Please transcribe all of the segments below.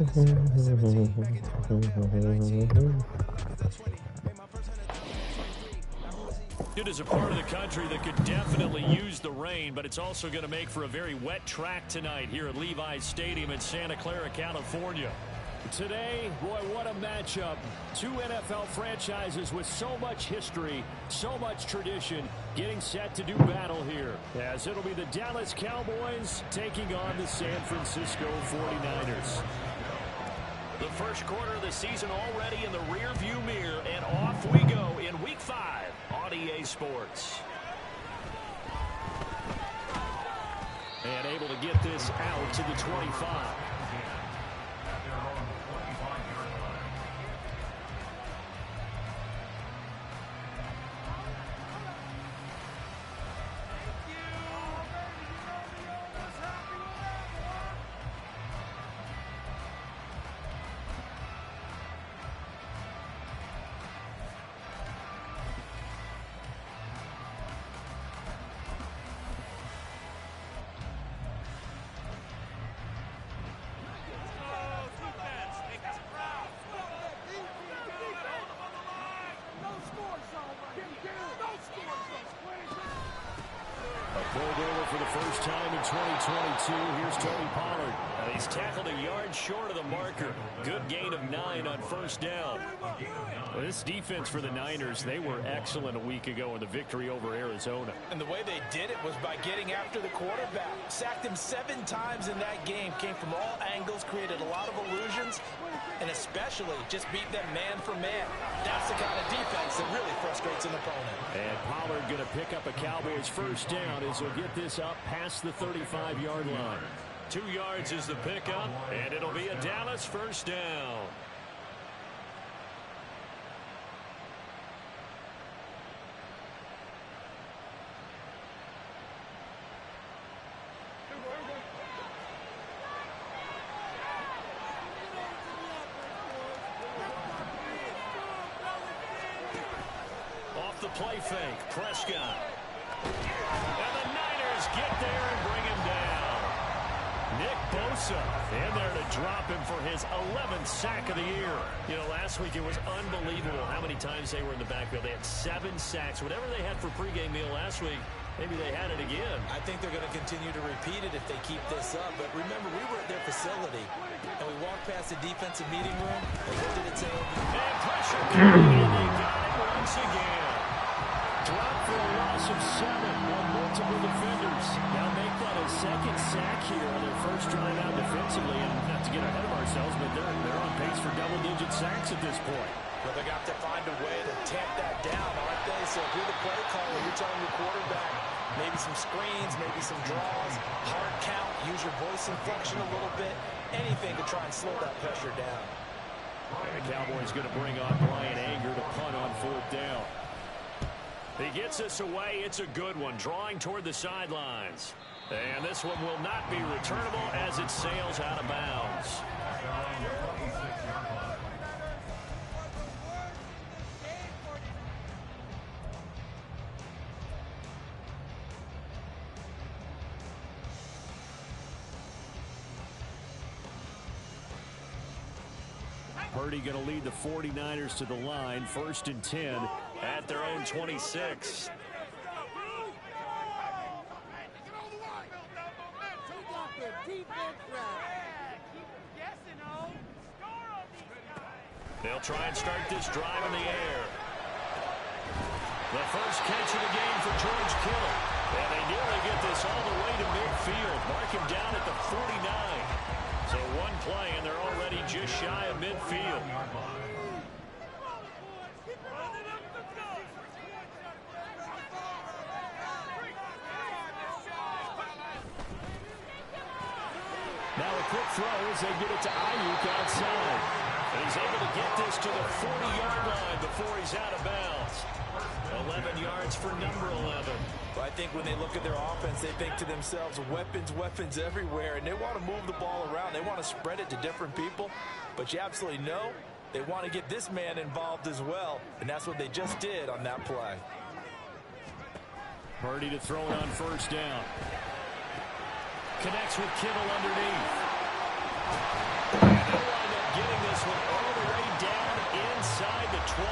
It is a part of the country that could definitely use the rain, but it's also going to make for a very wet track tonight here at Levi's Stadium in Santa Clara, California. Today, boy, what a matchup. Two NFL franchises with so much history, so much tradition, getting set to do battle here, as it'll be the Dallas Cowboys taking on the San Francisco 49ers. The first quarter of the season already in the rearview mirror, and off we go in Week 5 on EA Sports. And able to get this out to the 25. Pulled over for the first time in 2022. Here's Tony Pollard. He's tackled a yard short of the marker. Good gain of 9 on first down. This defense for the Niners, they were excellent a week ago in the victory over Arizona. And the way they did it was by getting after the quarterback. Sacked him 7 times in that game. Came from all angles, created a lot of illusions, and especially just beat them man for man. That's the kind of defense that really frustrates an opponent. And Pollard going to pick up a Cowboys first down as he'll get this up past the 35-yard line. 2 yards is the pickup, and it'll be a Dallas first down. Off the play fake, Prescott. And the Niners get there and bring him down. Nick Bosa in there to drop him for his 11th sack of the year. You know, last week it was unbelievable how many times they were in the backfield. They had 7 sacks. Whatever they had for pregame meal last week, maybe they had it again. I think they're going to continue to repeat it if they keep this up. But remember, we were at their facility, and we walked past the defensive meeting room, and what did it say? And pressure coming, and they got it once again. Dropped for a loss of 7 on multiple defenders. Now make that a second sack here on their first drive out defensively. And not to get ahead of ourselves, but they're on pace for double-digit sacks at this point. Well, they got to find a way to tamp that down, aren't they? So if you're the play caller, you're telling your quarterback, maybe some screens, maybe some draws, hard count, use your voice inflection a little bit, anything to try and slow that pressure down. And the Cowboys going to bring on Brian Anger to punt on 4th down. He gets this away. It's a good one, drawing toward the sidelines. And this one will not be returnable as it sails out of bounds. Purdy going to lead the 49ers to the line, 1st and 10 at their own 26. They'll try and start this drive in the air. The first catch of the game for George Kittle. And they nearly get this all the way to midfield. Mark him down at the 49. So one play, and they're already just shy of midfield. Now a quick throw as they get it to Ayuk outside. And he's able to get this to the 40-yard line before he's out of bounds. 11 yards for number 11. Well, I think when they look at their offense, they think to themselves, weapons everywhere, and they want to move the ball around. They want to spread it to different people, but you absolutely know they want to get this man involved as well, and that's what they just did on that play. Purdy to throw it on 1st down. Connects with Kittle underneath. And this one all the way down inside the 20.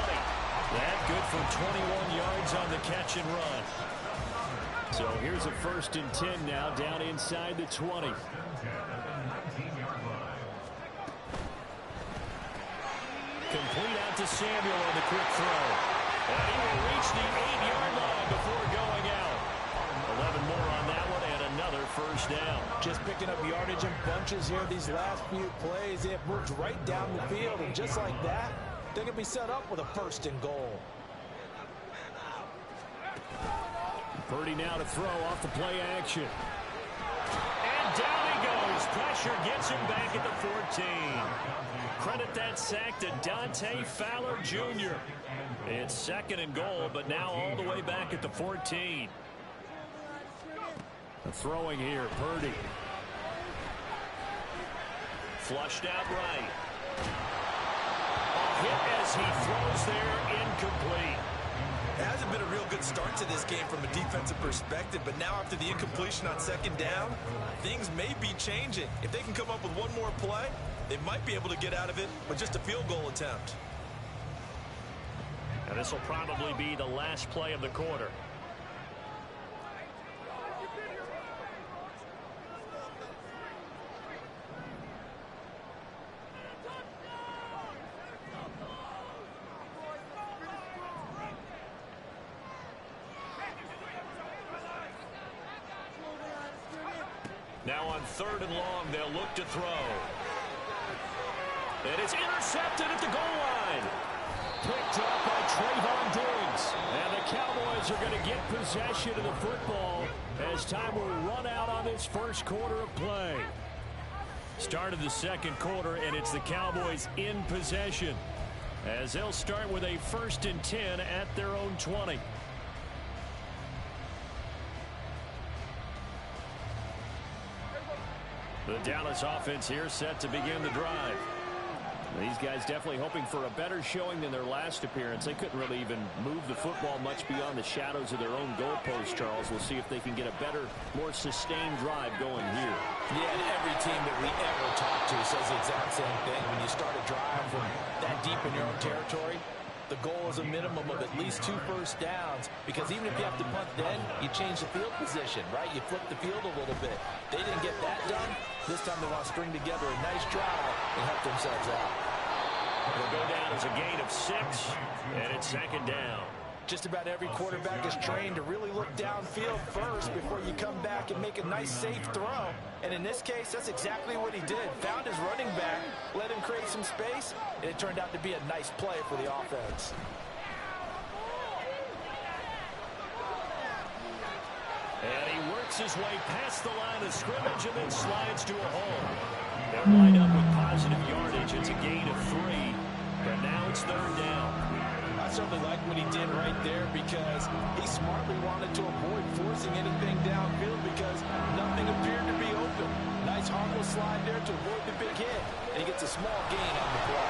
That good for 21 yards on the catch and run. So here's a 1st and 10 now down inside the 20. Complete out to Samuel on the quick throw. And he will reach the 8-yard line before going out. 11 more on that one and another 1st down. Just picking up yardage in bunches here these last few plays. They have moved right down the field, and just like that, they're going to be set up with a 1st and goal. Purdy now to throw off the play action. And down he goes. Pressure gets him back at the 14. Credit that sack to Dante Fowler Jr. It's 2nd and goal, but now all the way back at the 14. Throwing here, Purdy. Flushed out right. A hit as he throws there, incomplete. It hasn't been a real good start to this game from a defensive perspective, but now after the incompletion on 2nd down, things may be changing. If they can come up with one more play, they might be able to get out of it with just a field goal attempt. And this will probably be the last play of the quarter. Now on 3rd and long, they'll look to throw. And it's intercepted at the goal line. Picked up by Trayvon Diggs. And the Cowboys are going to get possession of the football as time will run out on this 1st quarter of play. Start of the 2nd quarter, and it's the Cowboys in possession as they'll start with a 1st and 10 at their own 20. The Dallas offense here set to begin the drive. These guys definitely hoping for a better showing than their last appearance. They couldn't really even move the football much beyond the shadows of their own goalpost, Charles. We'll see if they can get a better, more sustained drive going here. Yeah, and every team that we ever talk to says the exact same thing. When you start a drive from that deep in your own territory, the goal is a minimum of at least 2 first downs, because even if you have to punt then, you change the field position, right? You flip the field a little bit. They didn't get that done. This time they want to string together a nice drive and help themselves out. It'll go down as a gain of 6, and it's 2nd down. Just about every quarterback is trained to really look downfield first before you come back and make a nice, safe throw. And in this case, that's exactly what he did. Found his running back, let him create some space, and it turned out to be a nice play for the offense. And he works his way past the line of scrimmage and then slides to a hole. They'll line up with positive yardage. It's a gain of 3, but now it's 3rd down. I certainly like what he did right there, because he smartly wanted to avoid forcing anything downfield because nothing appeared to be open. Nice harmless slide there to avoid the big hit, and he gets a small gain on the play.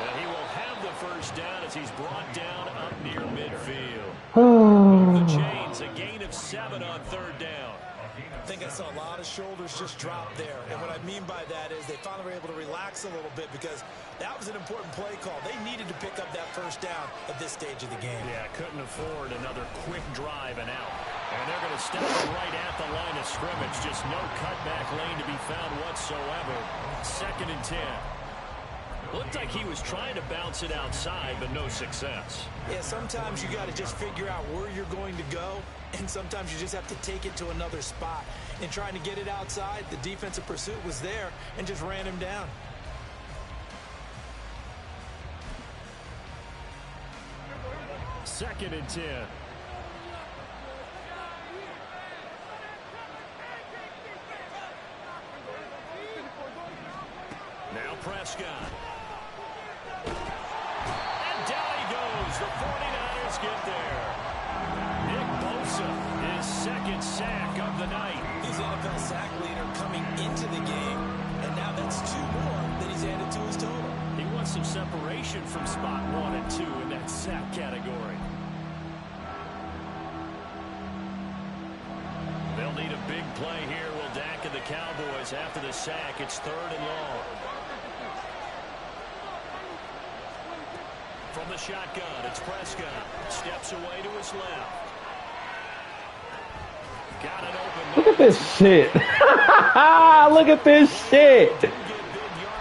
And he will have the 1st down as he's brought down up near midfield. Move the chains, a gain of 7 on 3rd down. I think I saw a lot of shoulders just drop there. And what I mean by that is they finally were able to relax a little bit, because that was an important play call. They needed to pick up that 1st down at this stage of the game. Yeah, couldn't afford another quick drive and out. And they're going to step right at the line of scrimmage. Just no cutback lane to be found whatsoever. 2nd and 10. Looked like he was trying to bounce it outside, but no success. Yeah, sometimes you got to just figure out where you're going to go, and sometimes you just have to take it to another spot. And trying to get it outside, the defensive pursuit was there and just ran him down. Second and 10. Now Prescott. And down he goes. The 49ers get there. Nick Bosa, his 2nd sack of the night. He's NFL sack leader coming into the game, and now that's 2 more that he's added to his total. He wants some separation from spot 1 and 2 in that sack category. They'll need a big play here, will Dak and the Cowboys after the sack. It's 3rd and long. From the shotgun, it's Prescott. Steps away to his left. Got it open. Look at this shit. Look at this shit.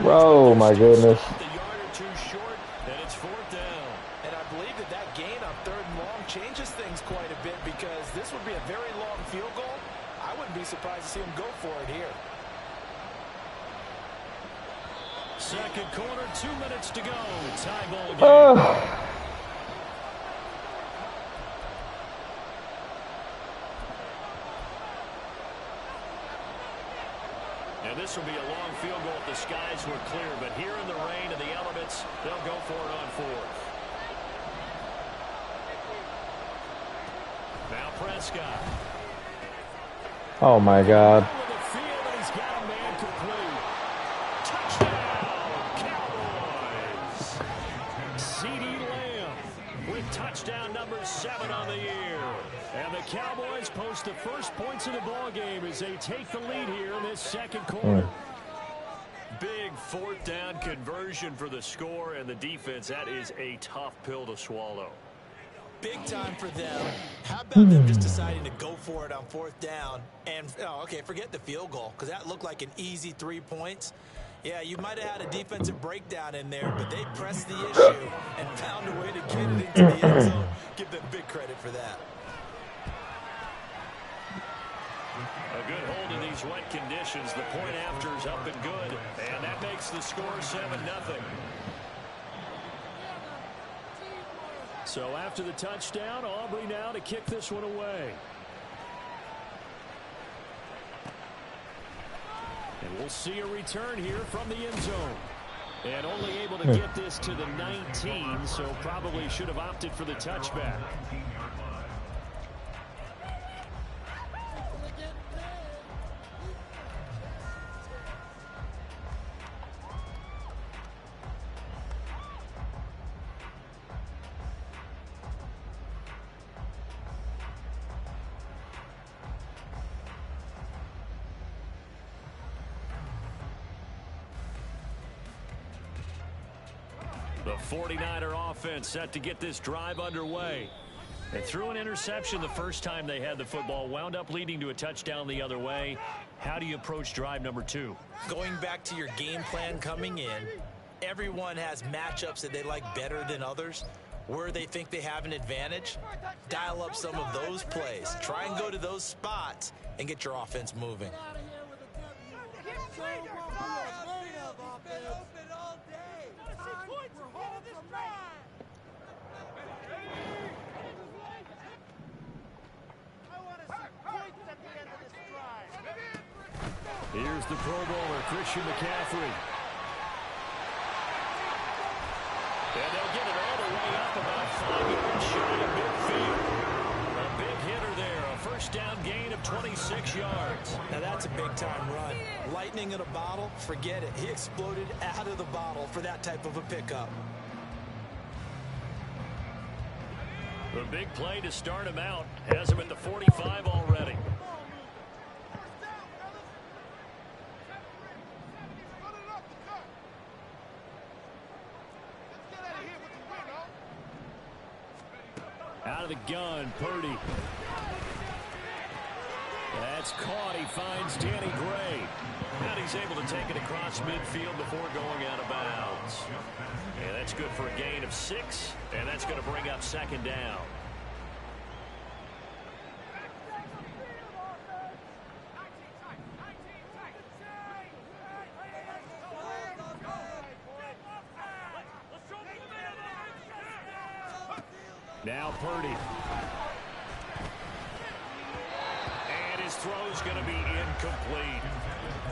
Bro, my goodness. The yard or two short, and it's 4th down. And I believe that gain on 3rd and long changes things quite a bit because this would be a very long field goal. I wouldn't be surprised to see him go for it here. Second quarter, 2 minutes to go. Tie ball game. And this will be a long field goal if the skies were clear, but here in the rain and the elements, they'll go for it on 4th. Now Prescott. Oh my God. Touchdown number 7 on the year. And the Cowboys post the first points of the ball game as they take the lead here in this second quarter. Big 4th down conversion for the score and the defense. That is a tough pill to swallow. Big time for them. How about them just deciding to go for it on 4th down and, okay, forget the field goal because that looked like an easy 3 points. Yeah, you might have had a defensive breakdown in there, but they pressed the issue and found a way to get it into the end zone. Give them big credit for that. A good hold in these wet conditions. The point after is up and good, and that makes the score 7-0. So after the touchdown, Aubrey now to kick this one away. And we'll see a return here from the end zone. And only able to get this to the 19, so probably should have opted for the touchback. The 49er offense set to get this drive underway. They threw an interception the first time they had the football, wound up leading to a touchdown the other way. How do you approach drive number 2? Going back to your game plan coming in, everyone has matchups that they like better than others. Where they think they have an advantage, dial up some of those plays. Try and go to those spots and get your offense moving. Here's the Pro Bowler, Christian McCaffrey. And they'll get it all the way up about 5 yards shy of midfield. A big hitter there, a first down gain of 26 yards. Now that's a big-time run. Lightning in a bottle, forget it. He exploded out of the bottle for that type of a pickup. The big play to start him out has him at the 45 already. Out of the gun, Purdy. That's caught. He finds Danny Gray. And he's able to take it across midfield before going out of bounds. And that's good for a gain of 6. And that's going to bring up second down. Now Purdy. And his throw's going to be incomplete.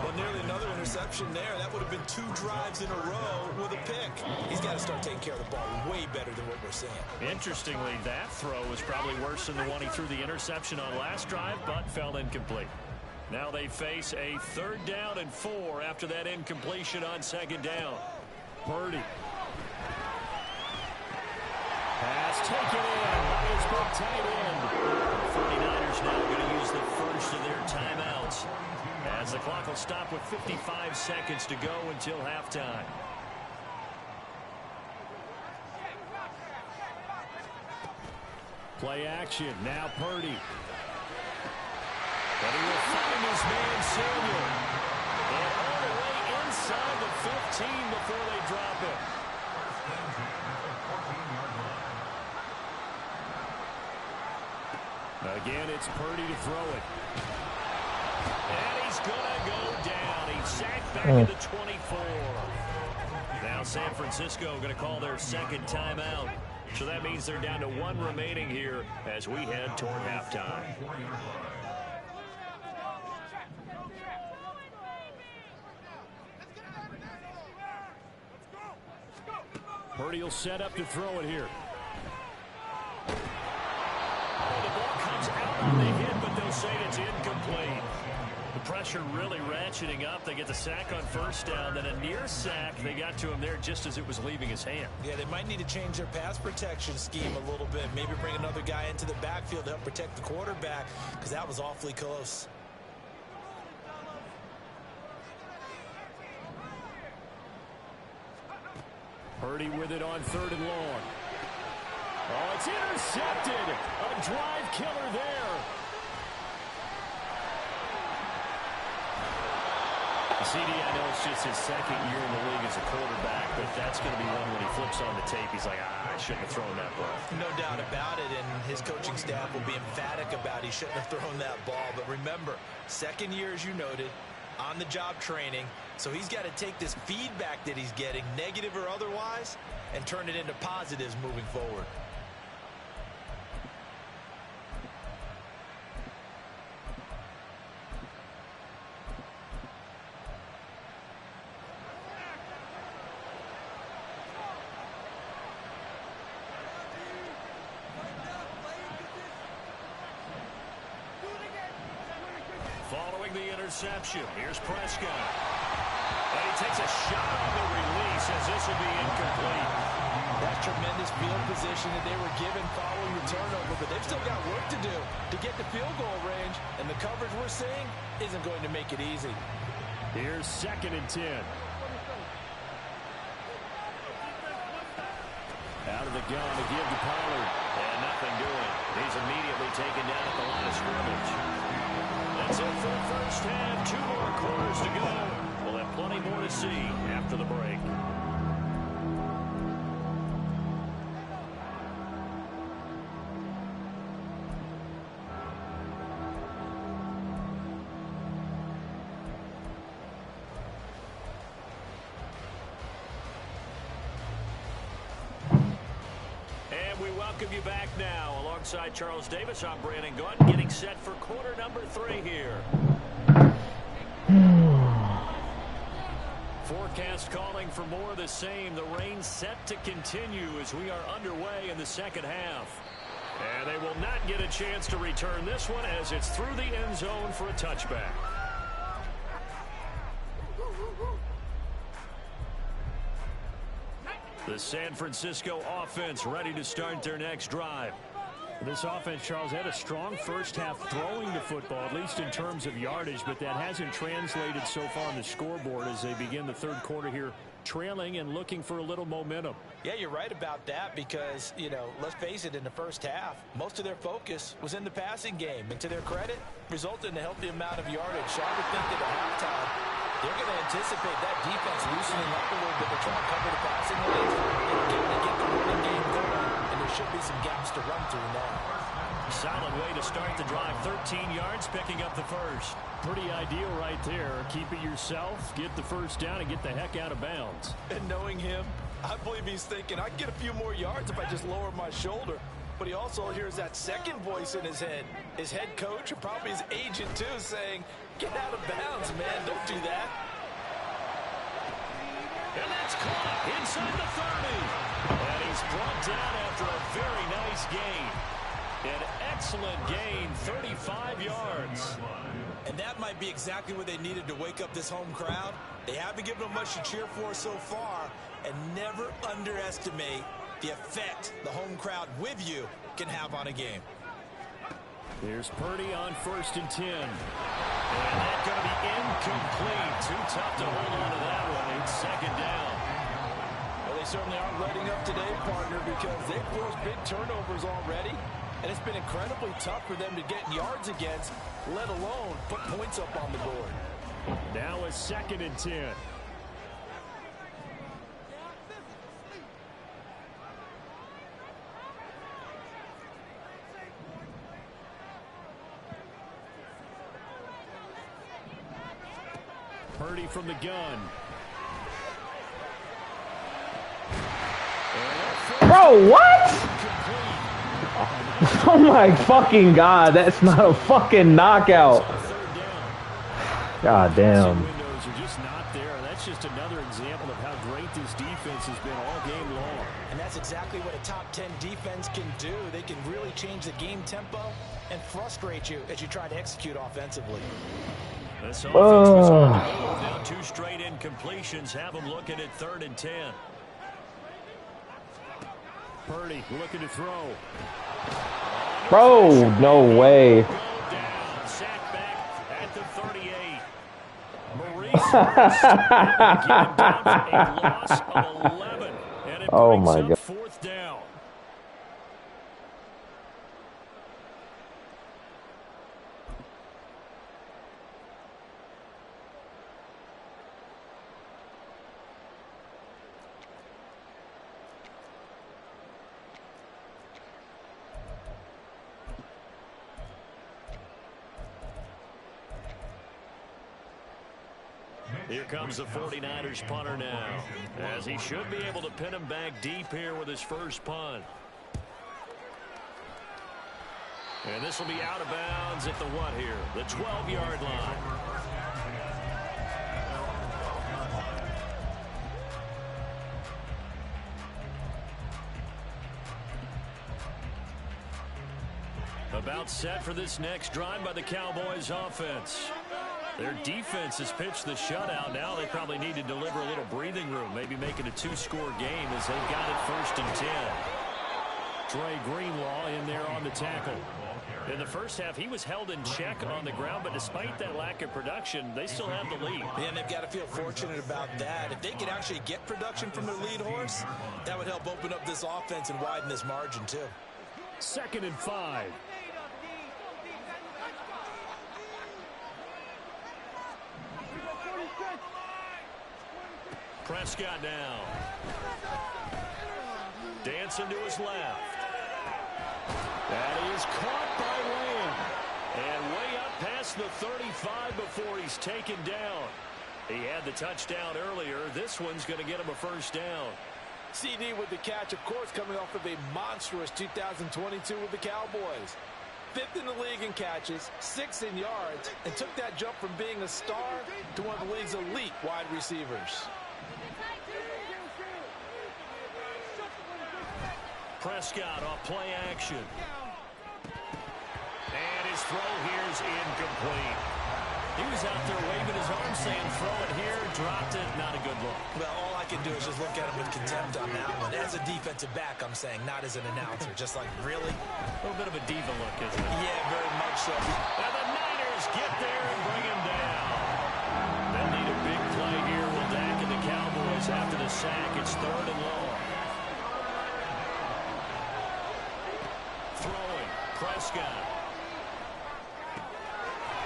Well, nearly another interception there. That would have been 2 drives in a row with a pick. He's got to start taking care of the ball way better than what we're seeing. Interestingly, that throw was probably worse than the one he threw the interception on last drive, but fell incomplete. Now they face a 3rd down and 4 after that incompletion on second down. Purdy. Pass taken in by his big tight end. The 49ers now going to use the first of their timeouts as the clock will stop with 55 seconds to go until halftime. Play action. Now Purdy. But he will find his man Samuel. And all the way inside the 15 before they drop it. Again, it's Purdy to throw it. And he's going to go down. He's sacked back at the 24. Now San Francisco going to call their second timeout. So that means they're down to one remaining here as we head toward halftime. Purdy will set up to throw it here. Oh, the ball comes out on the hit, but they'll say it's incomplete. The pressure really ratcheting up. They get the sack on first down, then a near sack. They got to him there just as it was leaving his hand. Yeah, they might need to change their pass protection scheme a little bit. Maybe bring another guy into the backfield to help protect the quarterback, because that was awfully close. Purdy with it on 3rd and long. Oh, it's intercepted. A drive killer there. CD, I know it's just his second year in the league as a quarterback, but that's going to be one when he flips on the tape. He's like, I shouldn't have thrown that ball. No doubt about it, and his coaching staff will be emphatic about he shouldn't have thrown that ball. But remember, second year, as you noted, on-the-job training, so he's got to take this feedback that he's getting, negative or otherwise, and turn it into positives moving forward. Following the interception, here's Prescott. And he takes a shot on the release as this will be incomplete. That's tremendous field position that they were given following the turnover, but they've still got work to do to get the field goal range, and the coverage we're seeing isn't going to make it easy. Here's 2nd and 10. Out of the gun to give to Pollard. And nothing doing. He's immediately taken down at the line of scrimmage. That's it for the first half. 2 more quarters to go. We'll have plenty more to see after the break. Welcome you back now. Alongside Charles Davis, I'm Brandon Gaunt, getting set for quarter number 3 here. Forecast calling for more of the same. The rain set to continue as we are underway in the second half. And they will not get a chance to return this one as it's through the end zone for a touchback. The San Francisco offense ready to start their next drive. This offense, Charles, had a strong first half throwing the football, at least in terms of yardage, but that hasn't translated so far on the scoreboard as they begin the third quarter here, trailing and looking for a little momentum. Yeah, you're right about that because, you know, let's face it, in the first half, most of their focus was in the passing game. And to their credit, resulted in a healthy amount of yardage. So I would think that at halftime, they're going to anticipate that defense loosening up a little bit to try and cover the passing lanes and get the running game going. And there should be some gaps to run through now. Solid way to start the drive. 13 yards, picking up the first. Pretty ideal right there. Keep it yourself, get the first down, and get the heck out of bounds. And knowing him, I believe he's thinking, I can get a few more yards if I just lower my shoulder. But he also hears that second voice in his head. His head coach, or probably his agent too, saying, get out of bounds, man. Don't do that. And that's caught inside the 30. And he's brought down after a very nice gain. An excellent gain, 35 yards. And that might be exactly what they needed to wake up this home crowd. They haven't given them much to cheer for so far. And never underestimate the effect the home crowd with you can have on a game. Here's Purdy on 1st and 10. And that's going to be incomplete. Too tough to hold on to that one. It's 2nd down. Well, they certainly aren't letting up today, partner, because they've forced big turnovers already. And it's been incredibly tough for them to get yards against, let alone put points up on the board. Now a 2nd and 10. Purdy from the gun. Bro, what? Oh my fucking god, that's not a fucking knockout. God damn. Windows are just not there. That's just another example of how great this defense has been all game long. And that's exactly what a top 10 defense can do. They can really change the game tempo and frustrate you as you try to execute offensively. This offense was on the move. Now 2 straight incompletions have them looking at 3rd and 10. Purdy looking to throw. Bro, no way. Down, sack back at the 38. Maurice getting down for a loss of 11. And it Oh brings my up God. 4th down. Here comes the 49ers punter now, as he should be able to pin him back deep here with his first punt. And this will be out of bounds at the what here? The 12-yard line. About set for this next drive by the Cowboys offense. Their defense has pitched the shutout. Now they probably need to deliver a little breathing room, maybe make it a 2-score game as they've got it 1st and 10. Trey Greenlaw in there on the tackle. In the first half, he was held in check on the ground, but despite that lack of production, they still have the lead. And they've got to feel fortunate about that. If they could actually get production from their lead horse, that would help open up this offense and widen this margin too. 2nd and 5. Prescott now. Dancing to his left. That is caught by Lamb. And way up past the 35 before he's taken down. He had the touchdown earlier. This one's going to get him a 1st down. CD with the catch, of course, coming off of a monstrous 2022 with the Cowboys. 5th in the league in catches, 6th in yards, and took that jump from being a star to one of the league's elite wide receivers. Prescott off play action. And his throw here is incomplete. He was out there waving his arm saying throw it here, dropped it, not a good look. Well, all I can do is just look at him with contempt on that one. As a defensive back, I'm saying, not as an announcer. Just like, really? A little bit of a diva look, isn't it? Yeah, very much so. And the Niners get there and bring him down. They'll need a big play here. Will Dak and the Cowboys after the sack. It's 3rd and long. Throwing. Prescott.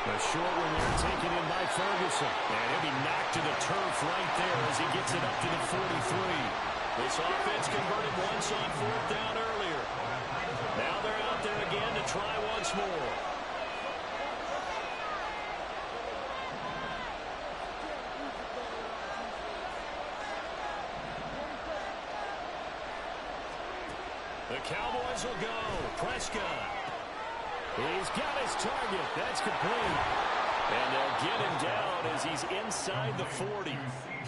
A short one there taken in by Ferguson. And he'll be knocked to the turf right there as he gets it up to the 43. This offense converted once on 4th down earlier. Now they're out there again to try once more. The Cowboys will go. Prescott. He's got his target. That's complete. And they'll get him down as he's inside the 40.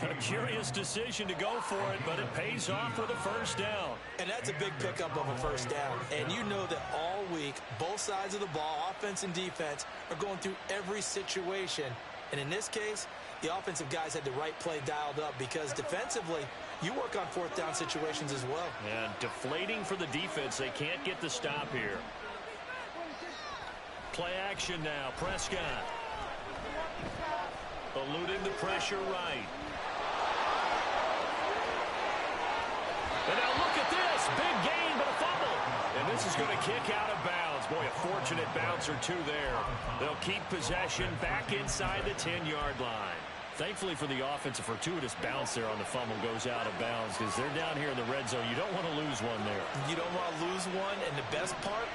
A curious decision to go for it, but it pays off with a 1st down. And that's a big pickup of a 1st down. And you know that all week, both sides of the ball, offense and defense, are going through every situation. And in this case, the offensive guys had the right play dialed up because defensively, you work on 4th down situations as well. And deflating for the defense. They can't get the stop here. Play action now. Prescott. Eluding the pressure right. And now look at this. Big gain, but a fumble. And this is going to kick out of bounds. Boy, a fortunate bounce or two there. They'll keep possession back inside the 10-yard line. Thankfully for the offense, a fortuitous bounce there on the fumble goes out of bounds because they're down here in the red zone. You don't want to lose one there. You don't want to lose one, and the best part,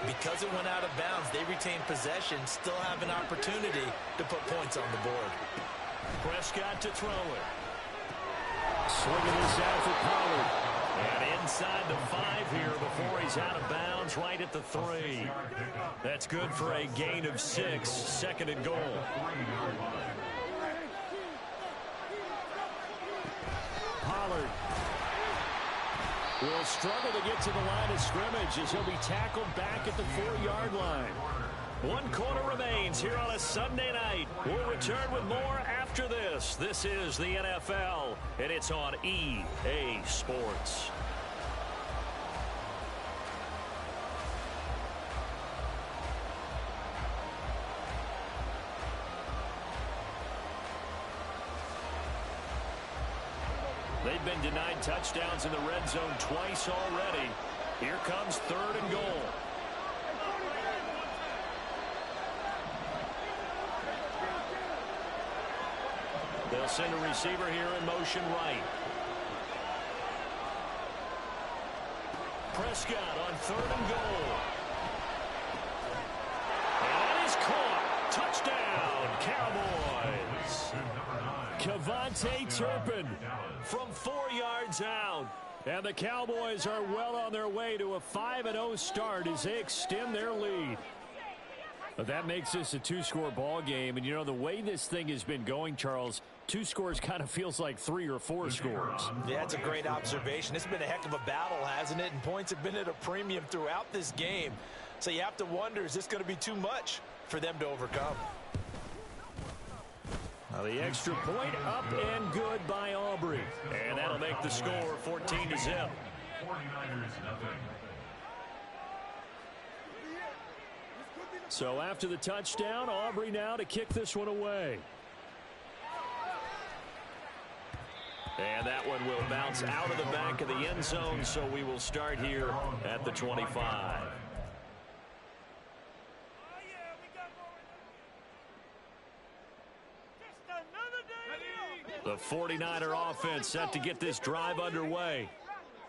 because it went out of bounds, they retain possession, still have an opportunity to put points on the board. Prescott to throw it. Swinging this out for Pollard. And inside the 5 here before he's out of bounds right at the 3. That's good for a gain of 6, second and goal. Pollard will struggle to get to the line of scrimmage as he'll be tackled back at the 4-yard line. 1 quarter remains here on a Sunday night. We'll return with more after this. This is the NFL, and it's on EA Sports. They've been denied touchdowns in the red zone twice already. Here comes 3rd and goal. They'll send a receiver here in motion right. Prescott on 3rd and goal. And that is caught. Touchdown, Cowboys. Kevontae Turpin from 4 yards out. And the Cowboys are well on their way to a 5-0 start as they extend their lead. But that makes this a 2-score ball game. And, you know, the way this thing has been going, Charles, 2 scores kind of feels like 3 or 4 scores. Yeah, it's a great observation. It's been a heck of a battle, hasn't it? And points have been at a premium throughout this game. So you have to wonder, is this going to be too much for them to overcome? Now the extra point up and good by Aubrey. And that'll make the score 14-0. So after the touchdown, Aubrey now to kick this one away. And that one will bounce out of the back of the end zone, so we will start here at the 25. The 49er offense set to get this drive underway.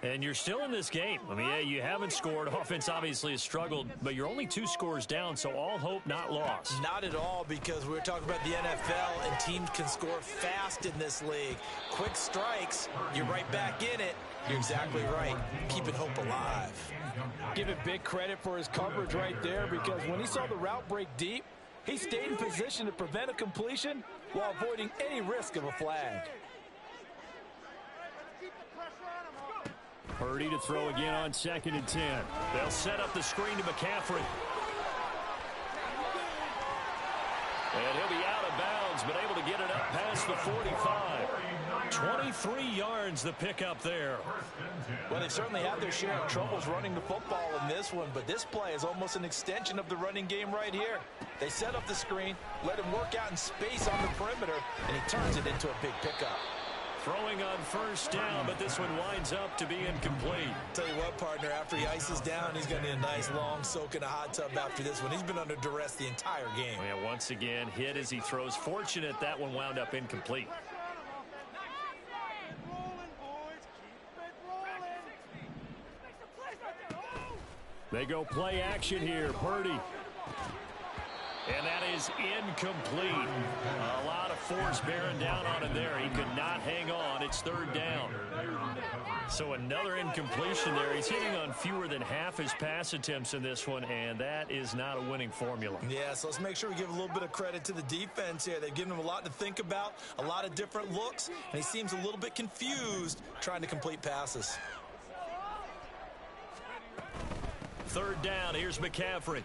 And you're still in this game. I mean, yeah, you haven't scored. Offense obviously has struggled, but you're only 2 scores down, so all hope not lost. Not at all, because we're talking about the NFL, and teams can score fast in this league. Quick strikes, you're right back in it. You're exactly right. Keeping hope alive. Give it big credit for his coverage right there, because when he saw the route break deep, he stayed in position to prevent a completion while avoiding any risk of a flag. Purdy to throw again on 2nd and 10. They'll set up the screen to McCaffrey. And he'll be out of bounds, but able to get it up past the 45. 23 yards the pickup there. Well, they've certainly had their share of troubles running the football in this one, but this play is almost an extension of the running game right here. They set up the screen, let him work out in space on the perimeter, and he turns it into a big pickup. Throwing on 1st down, but this one winds up to be incomplete. Tell you what, partner, after he ices down, he's going to need a nice long soak in a hot tub after this one. He's been under duress the entire game. Yeah, once again, hit as he throws. Fortunate that one wound up incomplete. They go play action here. Purdy. And that is incomplete. A lot of force bearing down on him there. He could not hang on. It's 3rd down. So another incompletion there. He's hitting on fewer than half his pass attempts in this one, and that is not a winning formula. Yeah, so let's make sure we give a little bit of credit to the defense here. They've given him a lot to think about, a lot of different looks, and he seems a little bit confused trying to complete passes. 3rd down. Here's McCaffrey.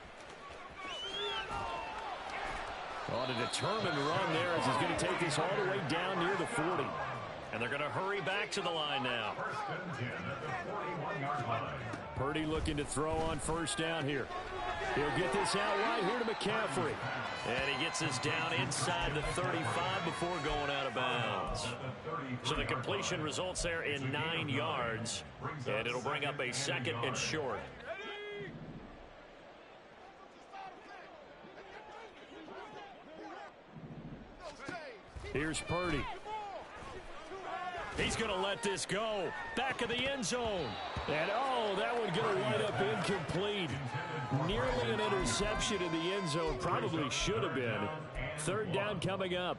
On a determined run there as he's going to take this all the way down near the 40. And they're going to hurry back to the line now. Purdy looking to throw on 1st down here. He'll get this out wide here to McCaffrey. And he gets this down inside the 35 before going out of bounds. So the completion results there in 9 yards. And it'll bring up a 2nd and short. Here's Purdy. He's going to let this go. Back of the end zone. And, oh, that one going to wind up incomplete. Nearly an interception in the end zone. Probably should have been. 3rd down coming up.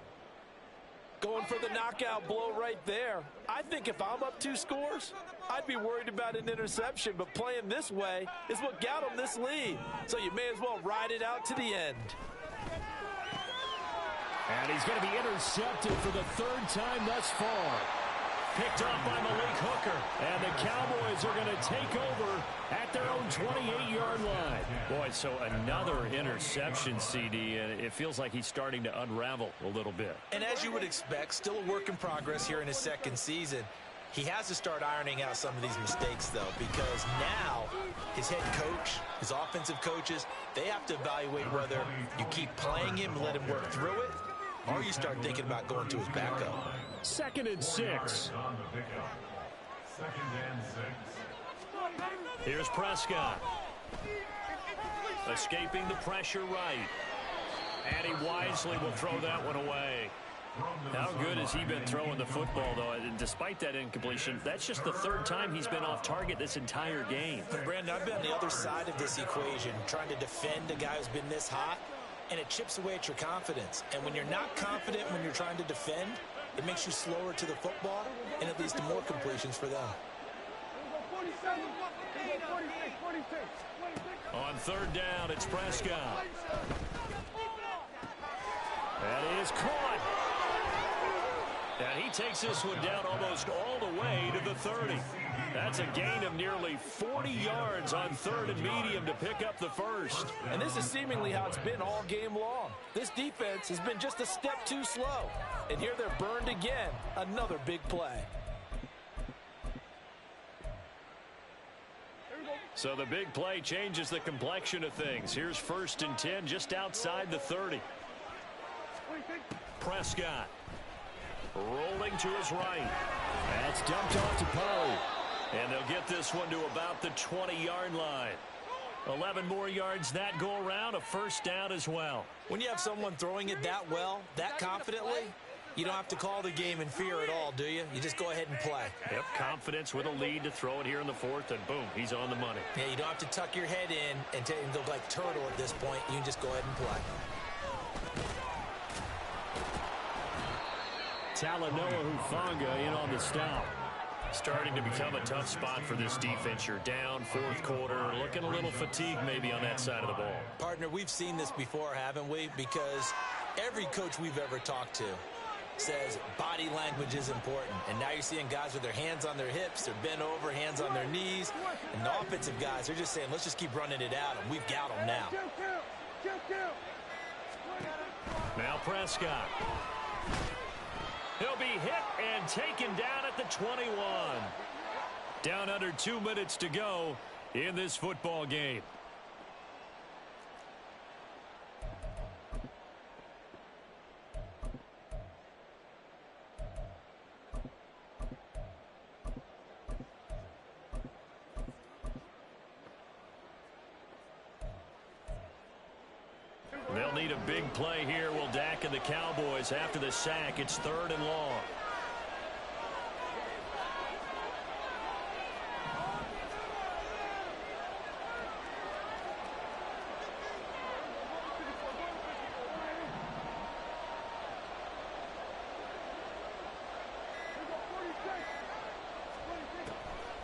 Going for the knockout blow right there. I think if I'm up 2 scores, I'd be worried about an interception. But playing this way is what got him this lead. So you may as well ride it out to the end. And he's going to be intercepted for the 3rd time thus far. Picked off by Malik Hooker. And the Cowboys are going to take over at their own 28-yard line. Boy, so another interception, CD, and it feels like he's starting to unravel a little bit. And as you would expect, still a work in progress here in his 2nd season. He has to start ironing out some of these mistakes, though, because now his head coach, his offensive coaches, they have to evaluate whether you keep playing him and let him work through it, or you start thinking about going to his backup. 2nd and 6. Here's Prescott. Escaping the pressure right. And he wisely will throw that one away. How good has he been throwing the football, though? And despite that incompletion, that's just the 3rd time he's been off target this entire game. And Brandon, I've been on the other side of this equation, trying to defend a guy who's been this hot, and it chips away at your confidence. And when you're not confident when you're trying to defend, it makes you slower to the football, and it leads to more completions for them. On 3rd down, it's Prescott. And it is caught. And he takes this one down almost all the way to the 30. That's a gain of nearly 40 yards on 3rd and medium to pick up the 1st. And this is seemingly how it's been all game long. This defense has been just a step too slow. And here they're burned again. Another big play. So the big play changes the complexion of things. Here's 1st and 10 just outside the 30. Prescott rolling to his right. That's dumped off to Poe. And they'll get this one to about the 20-yard line. 11 more yards that go around, a 1st down as well. When you have someone throwing it that well, that confidently, you don't have to call the game in fear at all, do you? You just go ahead and play. Yep, confidence with a lead to throw it here in the 4th, and boom, he's on the money. Yeah, you don't have to tuck your head in and go like turtle at this point. You can just go ahead and play. Talanoa Hufanga in on the stop. Starting to become a tough spot for this defense. You're down 4th quarter, looking a little fatigued maybe on that side of the ball. Partner, we've seen this before, haven't we? Because every coach we've ever talked to says body language is important. And now you're seeing guys with their hands on their hips, they're bent over, hands on their knees. And the offensive guys, they're just saying, let's just keep running it out, and we've got them now. Now Prescott. He'll be hit and taken down at the 21. Down under 2 minutes to go in this football game. They'll need a big play here. Will Dak and the Cowboys after the sack. It's 3rd and long.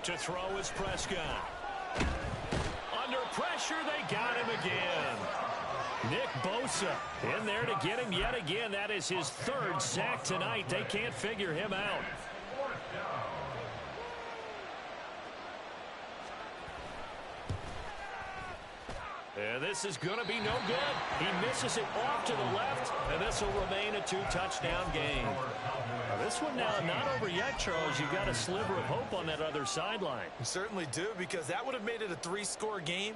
To throw is Prescott. Under pressure, they got him again. Nick Bosa in there to get him yet again. That is his 3rd sack tonight. They can't figure him out. And this is going to be no good. He misses it off to the left, and this will remain a 2-touchdown game. Now, this one now not over yet, Charles. You've got a sliver of hope on that other sideline. You certainly do, because that would have made it a 3-score game.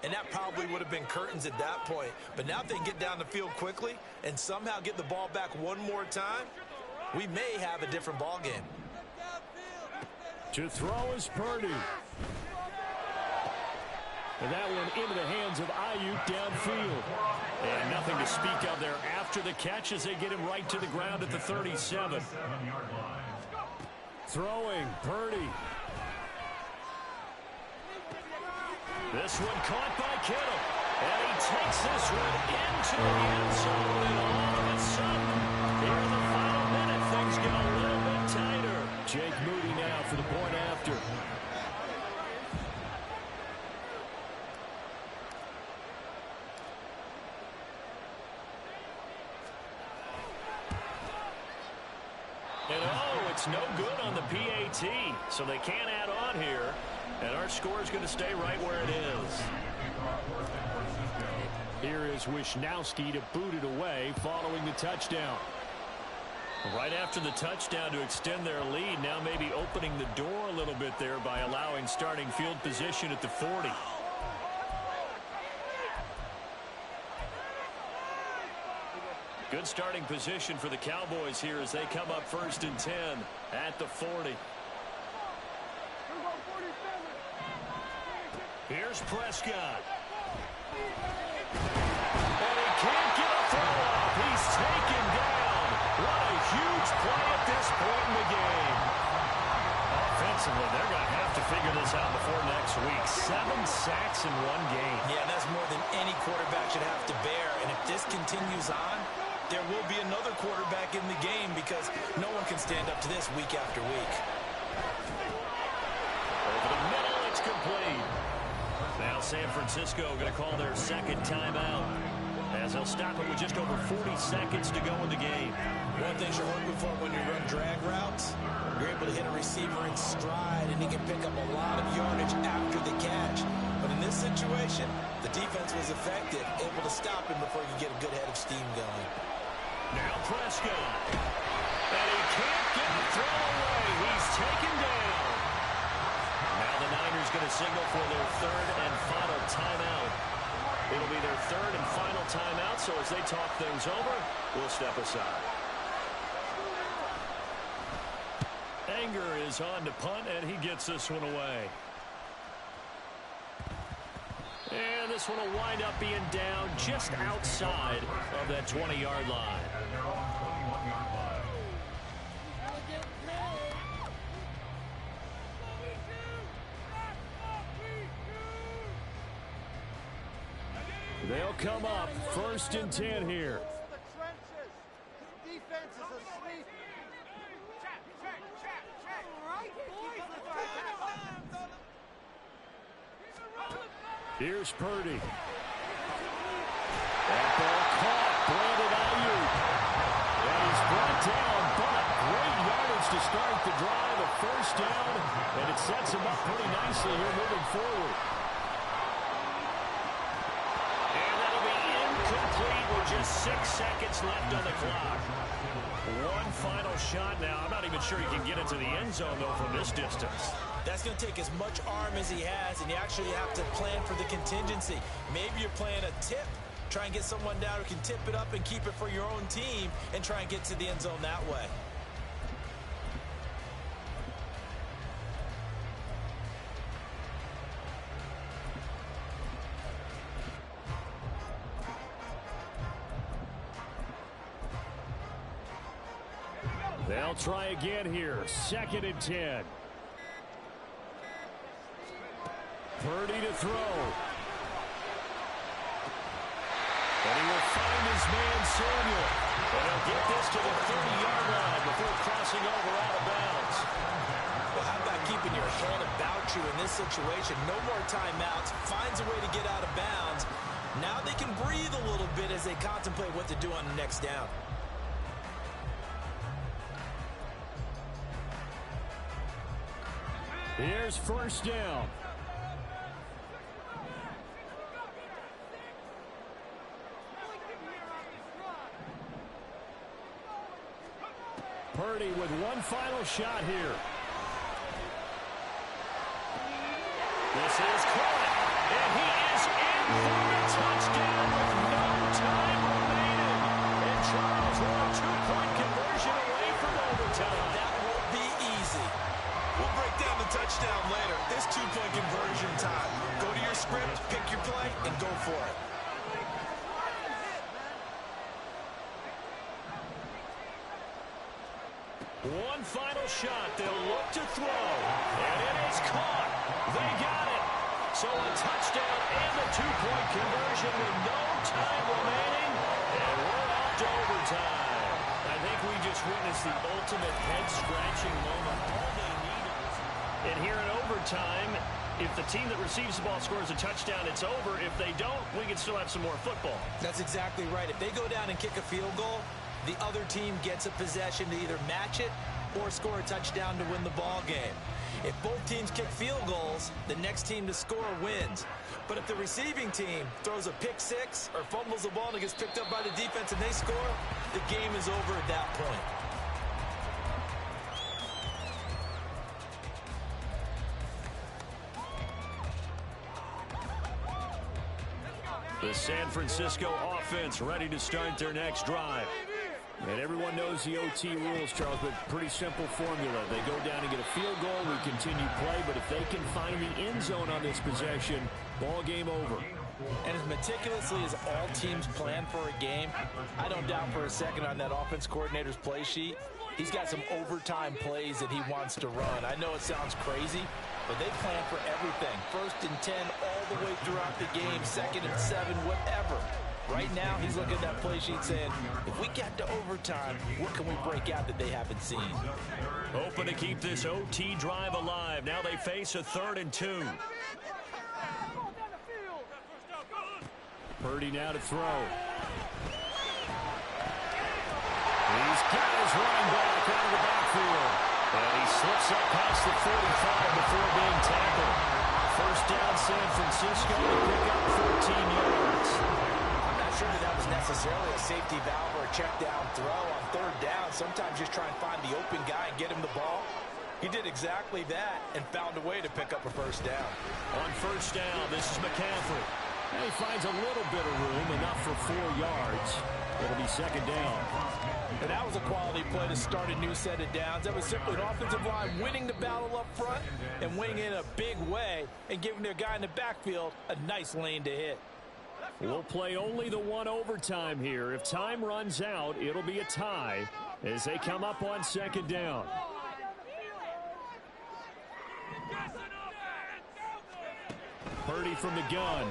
and that probably would have been curtains at that point. But now if they can get down the field quickly and somehow get the ball back one more time, we may have a different ball game. To throw is Purdy. And that one into the hands of Ayuk downfield. And nothing to speak of there after the catch as they get him right to the ground at the 37. Throwing, Purdy. This one caught by Kittle. And he takes this one into the end zone. And all of a sudden, here in the final minute, things get a little bit tighter. Jake Moody now for the point after. And oh, it's no good on the PAT, so they can't add on here. And our score is going to stay right where it is. Here is Wishnowski to boot it away following the touchdown. Right after the touchdown to extend their lead, now maybe opening the door a little bit there by allowing starting field position at the 40. Good starting position for the Cowboys here as they come up 1st and 10 at the 40. Here's Prescott. And he can't get a throw off. He's taken down. What a huge play at this point in the game. Offensively, they're going to have to figure this out before next week. 7 sacks in one game. Yeah, that's more than any quarterback should have to bear. And if this continues on, there will be another quarterback in the game because no one can stand up to this week after week. Over the middle, it's complete. Now San Francisco going to call their second timeout as they'll stop it with just over 40 seconds to go in the game. One thing you're hoping for when you run drag routes, you're able to hit a receiver in stride and he can pick up a lot of yardage after the catch. But in this situation, the defense was effective, able to stop him before you get a good head of steam going. Now Prescott. And he can't get a throw away. He's taken down. Now the Niners going to signal for their third and final timeout. It'll be their third and final timeout, so as they talk things over, we'll step aside. Anger is on to punt, and he gets this one away. And this one will wind up being down just outside of that 20-yard line. They'll come up 1st and 10 here. Here's Purdy. That ball caught. Brandon Ayuk. And he's brought down, but great yardage to start the drive. A 1st down, and it sets him up pretty nicely here moving forward. And that'll be incomplete with just 6 seconds left on the clock. One final shot now. I'm not even sure he can get into the end zone, though, from this distance. That's going to take as much arm as he has, and you actually have to plan for the contingency. Maybe you're playing a tip. Try and get someone down who can tip it up and keep it for your own team and try and get to the end zone that way. They'll try again here. 2nd and 10. Purdy to throw. And he will find his man Samuel. And he'll get this to the 30-yard line before crossing over out of bounds. Well, how about keeping your head about you in this situation? No more timeouts. Finds a way to get out of bounds. Now they can breathe a little bit as they contemplate what to do on the next down. Here's 1st down. Purdy with one final shot here. This is caught, and he is in for the touchdown with no time remaining. And Charles, we're a two-point conversion away from overtime. That won't be easy. We'll break down the touchdown later. It's two-point conversion time. Go to your script, pick your play, and go for it. One final shot. They'll look to throw. And it is caught. They got it. So a touchdown and a two-point conversion with no time remaining. And we're off to overtime. I think we just witnessed the ultimate head-scratching moment. All they needed. And here in overtime, if the team that receives the ball scores a touchdown, it's over. If they don't, we can still have some more football. That's exactly right. If they go down and kick a field goal, the other team gets a possession to either match it or score a touchdown to win the ball game. If both teams kick field goals, the next team to score wins. But if the receiving team throws a pick six or fumbles the ball and it gets picked up by the defense and they score, the game is over at that point. The San Francisco offense ready to start their next drive. And everyone knows the OT rules, Charles, but pretty simple formula. They go down and get a field goal, we continue play, but if they can find the end zone on this possession, ball game over. And as meticulously as all teams plan for a game, I don't doubt for a second on that offense coordinator's play sheet, he's got some overtime plays that he wants to run. I know it sounds crazy, but they plan for everything. 1st and 10 all the way throughout the game, 2nd and 7, whatever. Right now, he's looking at that play sheet saying, if we get to overtime, what can we break out that they haven't seen? Hoping to keep this OT drive alive. Now they face a 3rd and 2. Purdy now to throw. He's got his running back out of the backfield. And he slips up past the 45 before being tackled. 1st down, San Francisco to pick up 14 yards. I'm not sure that was necessarily a safety valve or a check down throw on 3rd down. Sometimes just try and find the open guy and get him the ball. He did exactly that and found a way to pick up a 1st down. On 1st down, this is McCaffrey. And he finds a little bit of room, enough for 4 yards. It'll be 2nd down. And that was a quality play to start a new set of downs. That was simply an offensive line winning the battle up front and winning in a big way and giving their guy in the backfield a nice lane to hit. We'll play only the one overtime here. If time runs out, it'll be a tie as they come up on 2nd down. Purdy from the gun.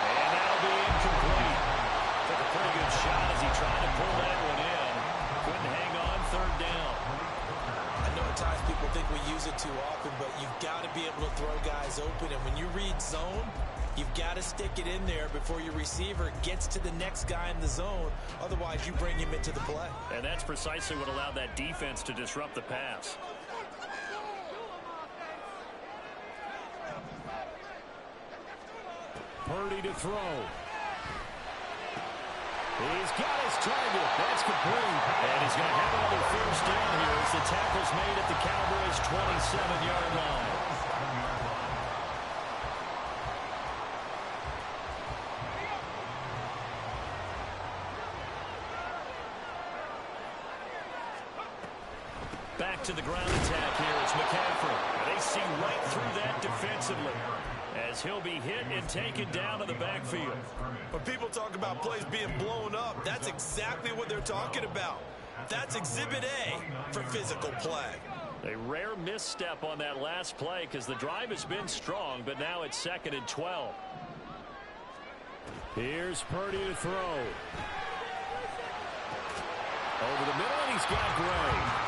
And that'll be incomplete. Took a pretty good shot as he tried to pull that one in. Couldn't hang on 3rd down. I know at times people think we use it too often, but you've got to be able to throw guys open. And when you read zone, you've got to stick it in there before your receiver gets to the next guy in the zone. Otherwise, you bring him into the play. And that's precisely what allowed that defense to disrupt the pass. Purdy to throw. He's got his target. That's complete. And he's going to have another 1st down here as the tackle's made at the Cowboys' 27-yard line. Back to the ground attack here. It's McCaffrey. They see right through that defensively as he'll be hit and taken down to the backfield. When people talk about plays being blown up, that's exactly what they're talking about. That's Exhibit A for physical play. A rare misstep on that last play because the drive has been strong, but now it's 2nd and 12. Here's Purdy to throw. Over the middle, and he's got Gray.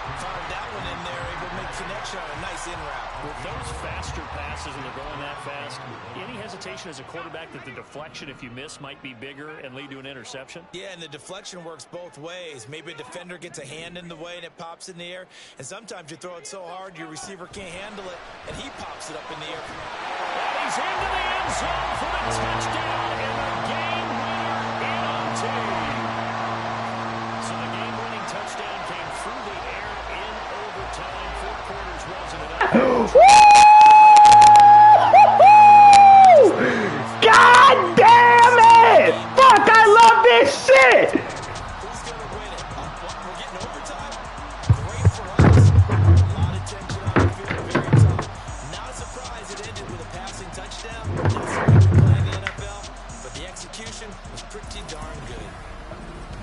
Fired that one in there, able to make connection on a nice in route. With those faster passes and they're going that fast, any hesitation as a quarterback that the deflection, if you miss, might be bigger and lead to an interception? Yeah, and the deflection works both ways. Maybe a defender gets a hand in the way and it pops in the air, and sometimes you throw it so hard your receiver can't handle it, and he pops it up in the air. And he's into the end zone for the touchdown and the game winner in OT. So the game-winning touchdown came through the air in overtime. 4 quarters wasn't enough. this shit! Who's going to win it? We're getting overtime. Great for us. A lot of tension on the field. Very tough. Not a surprise it ended with a passing touchdown. That's the way we play in the NFL. But the execution was pretty darn good.